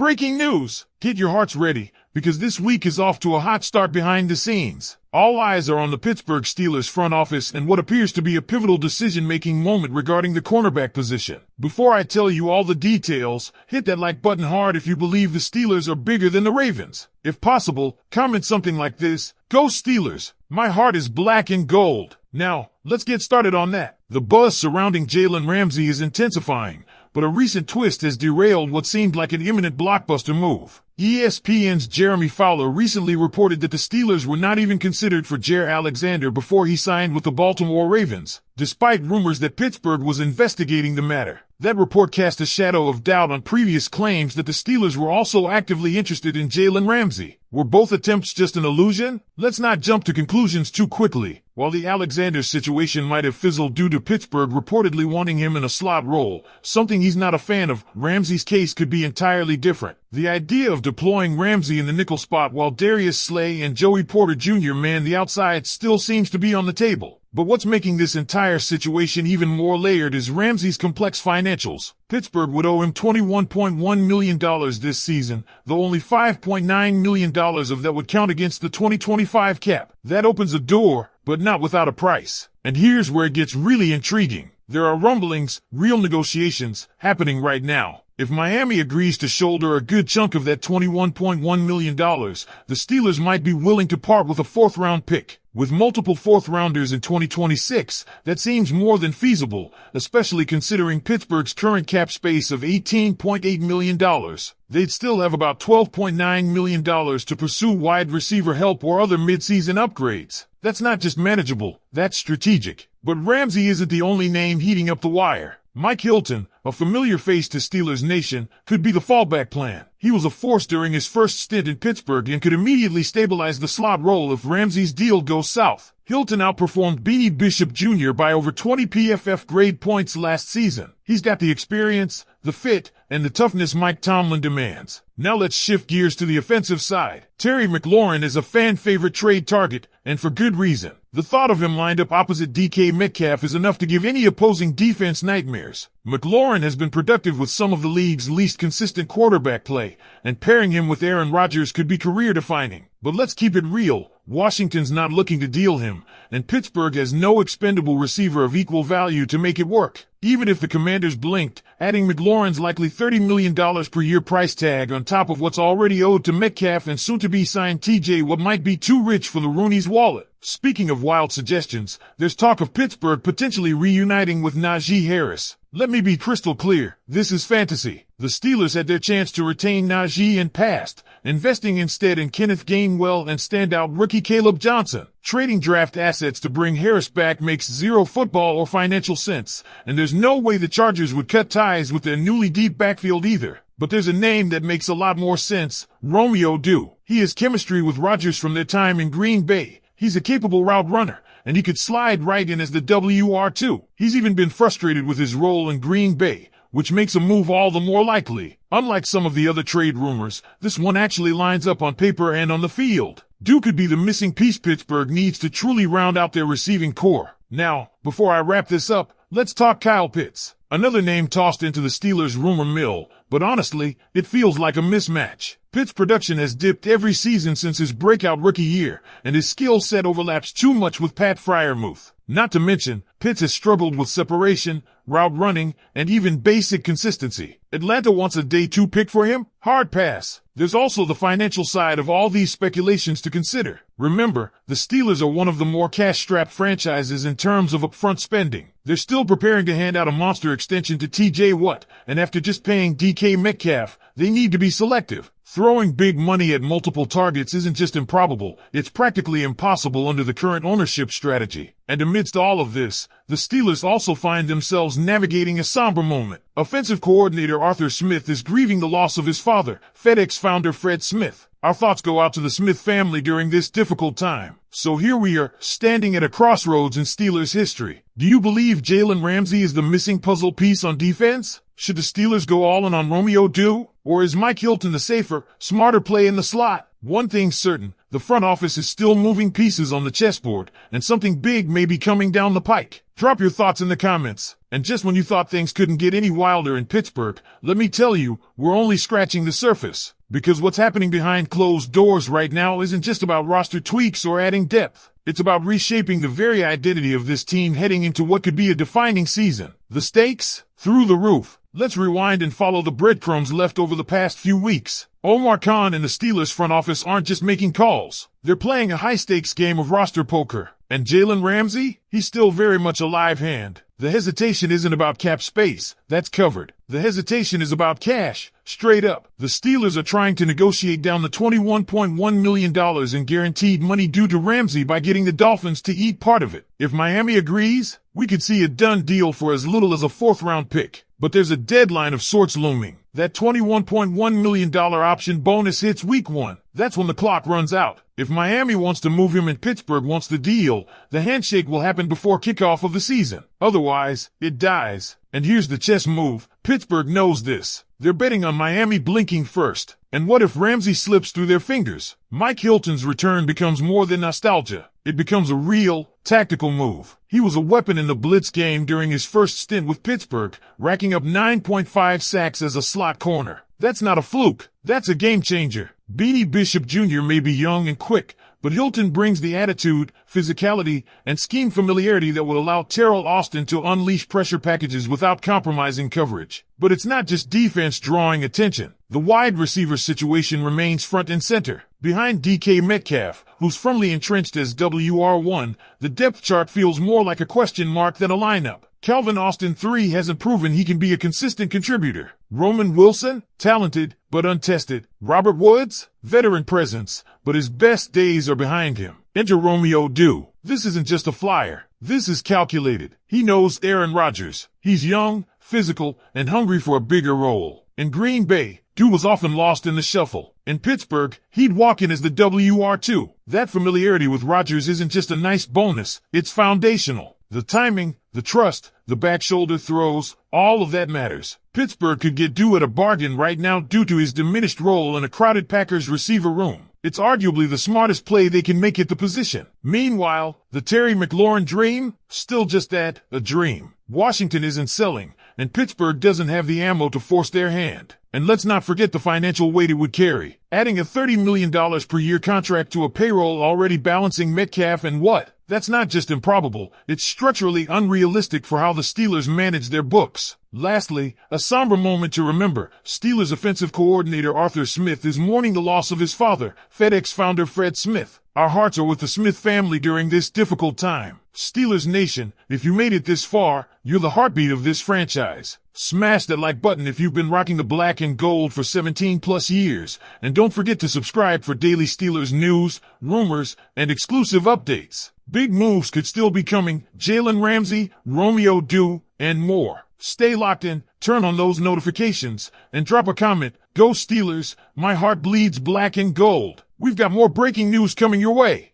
Breaking news! Get your hearts ready, because this week is off to a hot start behind the scenes. All eyes are on the Pittsburgh Steelers front office and what appears to be a pivotal decision-making moment regarding the cornerback position. Before I tell you all the details, hit that like button hard if you believe the Steelers are bigger than the Ravens. If possible, comment something like this: "Go Steelers! My heart is black and gold." Now, let's get started on that. The buzz surrounding Jaylen Ramsay is intensifying, but a recent twist has derailed what seemed like an imminent blockbuster move. ESPN's Jeremy Fowler recently reported that the Steelers were not even considered for Jaire Alexander before he signed with the Baltimore Ravens, despite rumors that Pittsburgh was investigating the matter. That report cast a shadow of doubt on previous claims that the Steelers were also actively interested in Jaylen Ramsay. Were both attempts just an illusion? Let's not jump to conclusions too quickly. While the Alexander situation might have fizzled due to Pittsburgh reportedly wanting him in a slot role, something he's not a fan of, Ramsay's case could be entirely different. The idea of deploying Ramsay in the nickel spot while Darius Slay and Joey Porter Jr. man the outside still seems to be on the table. But what's making this entire situation even more layered is Ramsay's complex financials. Pittsburgh would owe him $21.1 million this season, though only $5.9 million of that would count against the 2025 cap. That opens a door, but not without a price. And here's where it gets really intriguing. There are rumblings, real negotiations, happening right now. If Miami agrees to shoulder a good chunk of that $21.1 million, the Steelers might be willing to part with a fourth-round pick. With multiple fourth-rounders in 2026, that seems more than feasible, especially considering Pittsburgh's current cap space of $18.8 million. They'd still have about $12.9 million to pursue wide receiver help or other midseason upgrades. That's not just manageable, that's strategic. But Ramsay isn't the only name heating up the wire. Mike Hilton, a familiar face to Steelers Nation, could be the fallback plan. He was a force during his first stint in Pittsburgh and could immediately stabilize the slot role if Ramsay's deal goes south. Hilton outperformed Beanie Bishop Jr. by over 20 PFF grade points last season. He's got the experience, the fit, and the toughness Mike Tomlin demands. Now let's shift gears to the offensive side. Terry McLaurin is a fan-favorite trade target, and for good reason. The thought of him lined up opposite DK Metcalf is enough to give any opposing defense nightmares. McLaurin has been productive with some of the league's least consistent quarterback play, and pairing him with Aaron Rodgers could be career-defining. But let's keep it real. Washington's not looking to deal him, and Pittsburgh has no expendable receiver of equal value to make it work. Even if the Commanders blinked, adding McLaurin's likely $30 million per year price tag on top of what's already owed to Metcalf and soon-to-be signed TJ Watt might be too rich for the Rooney's wallet. Speaking of wild suggestions, there's talk of Pittsburgh potentially reuniting with Najee Harris. Let me be crystal clear, this is fantasy. The Steelers had their chance to retain Najee and passed, investing instead in Kenneth Gainwell and standout rookie Caleb Johnson. Trading draft assets to bring Harris back makes zero football or financial sense, and there's no way the Chargers would cut ties with their newly deep backfield either. But there's a name that makes a lot more sense: Romeo Doubs. He has chemistry with Rodgers from their time in Green Bay. He's a capable route runner, and he could slide right in as the WR2. He's even been frustrated with his role in Green Bay, which makes a move all the more likely. Unlike some of the other trade rumors, this one actually lines up on paper and on the field. Doubs could be the missing piece Pittsburgh needs to truly round out their receiving core. Now, before I wrap this up, let's talk Kyle Pitts. Another name tossed into the Steelers' rumor mill, but honestly, it feels like a mismatch. Pitt's production has dipped every season since his breakout rookie year, and his skill set overlaps too much with Pat Freiermuth. Not to mention, Pitts has struggled with separation, route running, and even basic consistency. Atlanta wants a day 2 pick for him? Hard pass. There's also the financial side of all these speculations to consider. Remember, the Steelers are one of the more cash-strapped franchises in terms of upfront spending. They're still preparing to hand out a monster extension to TJ Watt, and after just paying DK Metcalf, they need to be selective. Throwing big money at multiple targets isn't just improbable, it's practically impossible under the current ownership strategy. And amidst all of this, the Steelers also find themselves navigating a somber moment. Offensive coordinator Arthur Smith is grieving the loss of his father, FedEx founder Fred Smith. Our thoughts go out to the Smith family during this difficult time. So here we are, standing at a crossroads in Steelers history. Do you believe Jaylen Ramsay is the missing puzzle piece on defense? Should the Steelers go all in on Romeo Doubs? Or is Mike Hilton the safer, smarter play in the slot? One thing's certain, the front office is still moving pieces on the chessboard, and something big may be coming down the pike. Drop your thoughts in the comments. And just when you thought things couldn't get any wilder in Pittsburgh, let me tell you, we're only scratching the surface. Because what's happening behind closed doors right now isn't just about roster tweaks or adding depth. It's about reshaping the very identity of this team heading into what could be a defining season. The stakes? Through the roof. Let's rewind and follow the breadcrumbs left over the past few weeks. Omar Khan and the Steelers front office aren't just making calls. They're playing a high-stakes game of roster poker. And Jaylen Ramsay? He's still very much a live hand. The hesitation isn't about cap space. That's covered. The hesitation is about cash. Straight up. The Steelers are trying to negotiate down the $21.1 million in guaranteed money due to Ramsay by getting the Dolphins to eat part of it. If Miami agrees, we could see a done deal for as little as a fourth-round pick. But there's a deadline of sorts looming. That $21.1 million option bonus hits week 1. That's when the clock runs out. If Miami wants to move him and Pittsburgh wants the deal, the handshake will happen before kickoff of the season. Otherwise, it dies. And here's the chess move. Pittsburgh knows this. They're betting on Miami blinking first. And what if Ramsay slips through their fingers? Mike Hilton's return becomes more than nostalgia. It becomes a real, tactical move. He was a weapon in the blitz game during his first stint with Pittsburgh, racking up 9.5 sacks as a slot corner. That's not a fluke. That's a game changer. Beanie Bishop Jr. may be young and quick, but Hilton brings the attitude, physicality, and scheme familiarity that will allow Terrell Austin to unleash pressure packages without compromising coverage. But it's not just defense drawing attention. The wide receiver situation remains front and center. Behind DK Metcalf, who's firmly entrenched as WR1, the depth chart feels more like a question mark than a lineup. Calvin Austin III hasn't proven he can be a consistent contributor. Roman Wilson, talented, but untested. Robert Woods, veteran presence, but his best days are behind him. Enter Romeo Dew. This isn't just a flyer. This is calculated. He knows Aaron Rodgers. He's young, physical, and hungry for a bigger role. In Green Bay, Dew was often lost in the shuffle. In Pittsburgh, he'd walk in as the WR2. That familiarity with Rodgers isn't just a nice bonus, it's foundational. The timing, the trust, the back shoulder throws, all of that matters. Pittsburgh could get Dew at a bargain right now due to his diminished role in a crowded Packers receiver room. It's arguably the smartest play they can make at the position. Meanwhile, the Terry McLaurin dream? Still just that, a dream. Washington isn't selling, and Pittsburgh doesn't have the ammo to force their hand. And let's not forget the financial weight it would carry. Adding a $30 million per year contract to a payroll already balancing Metcalf and what? That's not just improbable, it's structurally unrealistic for how the Steelers manage their books. Lastly, a somber moment to remember. Steelers offensive coordinator Arthur Smith is mourning the loss of his father, FedEx founder Fred Smith. Our hearts are with the Smith family during this difficult time. Steelers Nation, if you made it this far, you're the heartbeat of this franchise. Smash that like button if you've been rocking the black and gold for 17 plus years. And don't forget to subscribe for daily Steelers news, rumors, and exclusive updates. Big moves could still be coming. Jaylen Ramsay, Romeo Dew, and more. Stay locked in, turn on those notifications, and drop a comment. Go Steelers, my heart bleeds black and gold. We've got more breaking news coming your way.